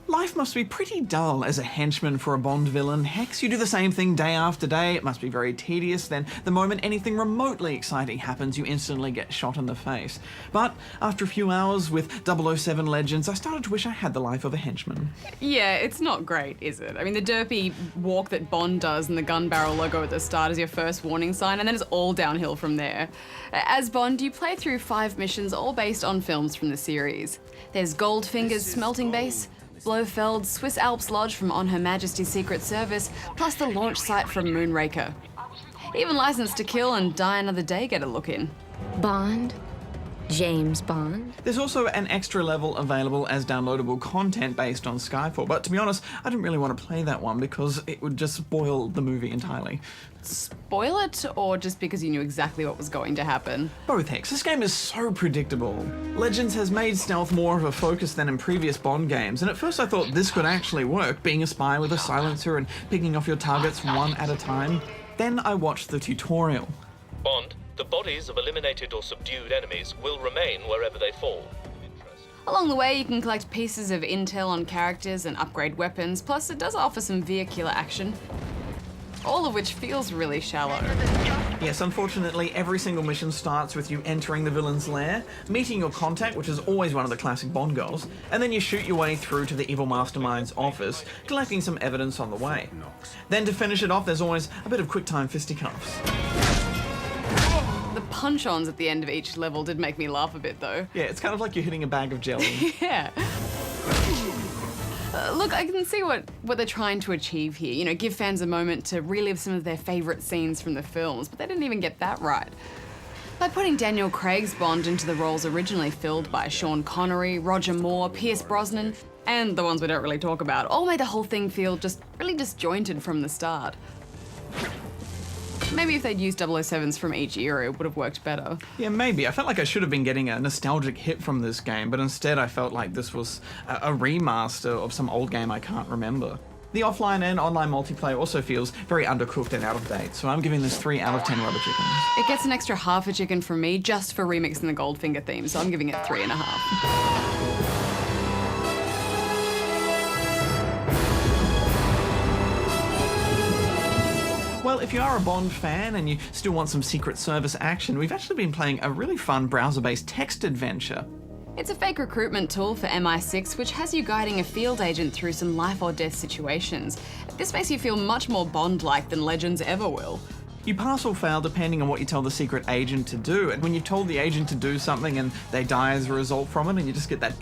Life must be pretty dull as a henchman for a Bond villain. Hex, you do the same thing day after day. It must be very tedious. Then, the moment anything remotely exciting happens, you instantly get shot in the face. But after a few hours with 007 Legends, I started to wish I had the life of a henchman. Yeah, it's not great, is it? I mean, the derpy walk that Bond does and the gun barrel logo at the start is your first warning sign, and then it's all downhill from there. As Bond, you play through 5 missions, all based on films from the series. There's Goldfinger's smelting base, Blofeld's Swiss Alps Lodge from On Her Majesty's Secret Service, plus the launch site from Moonraker. Even License to Kill and Die Another Day get a look in. Bond? James Bond? There's also an extra level available as downloadable content based on Skyfall, but to be honest, I didn't really want to play that one because it would just spoil the movie entirely. Spoil it, or just because you knew exactly what was going to happen? Both, Hex. This game is so predictable. Legends has made stealth more of a focus than in previous Bond games, and at first I thought this could actually work, being a spy with a silencer and picking off your targets one at a time. Then I watched the tutorial. Bond, the bodies of eliminated or subdued enemies will remain wherever they fall. Along the way, you can collect pieces of intel on characters and upgrade weapons, plus it does offer some vehicular action, all of which feels really shallow. Yes, unfortunately, every single mission starts with you entering the villain's lair, meeting your contact, which is always one of the classic Bond goals, and then you shoot your way through to the evil mastermind's office, collecting some evidence on the way. Then to finish it off, there's always a bit of quick-time fisticuffs. The punch-ons at the end of each level did make me laugh a bit, though. Yeah, it's kind of like you're hitting a bag of jelly. Yeah. Look, I can see what they're trying to achieve here. You know, give fans a moment to relive some of their favourite scenes from the films, but they didn't even get that right. By putting Daniel Craig's Bond into the roles originally filled by Sean Connery, Roger Moore, Pierce Brosnan, and the ones we don't really talk about, all made the whole thing feel just really disjointed from the start. Maybe if they'd used 007s from each era, it would have worked better. Yeah, maybe. I felt like I should have been getting a nostalgic hit from this game, but instead I felt like this was a remaster of some old game I can't remember. The offline and online multiplayer also feels very undercooked and out of date, so I'm giving this 3 out of 10 rubber chickens. It gets an extra half a chicken from me just for remixing the Goldfinger theme, so I'm giving it 3.5. Well, if you are a Bond fan and you still want some Secret Service action, we've actually been playing a really fun browser-based text adventure. It's a fake recruitment tool for MI6, which has you guiding a field agent through some life or death situations. This makes you feel much more Bond-like than Legends ever will. You pass or fail depending on what you tell the secret agent to do, and when you've told the agent to do something and they die as a result from it and you just get that ...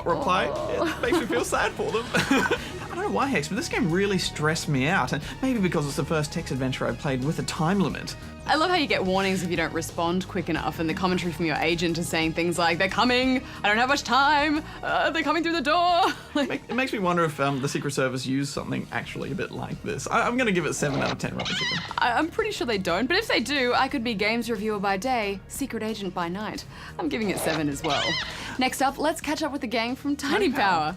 reply, it makes me feel sad for them. I don't know why, Hex, but this game really stressed me out, and maybe because it's the first text adventure I played with a time limit. I love how you get warnings if you don't respond quick enough, and the commentary from your agent is saying things like, "They're coming, I don't have much time, they're coming through the door." It makes me wonder if the Secret Service used something actually a bit like this. I'm going to give it 7 out of 10 rubber chicken. I'm pretty sure they don't, but if they do, I could be games reviewer by day, secret agent by night. I'm giving it 7 as well. Next up, let's catch up with the gang from Tiny Power.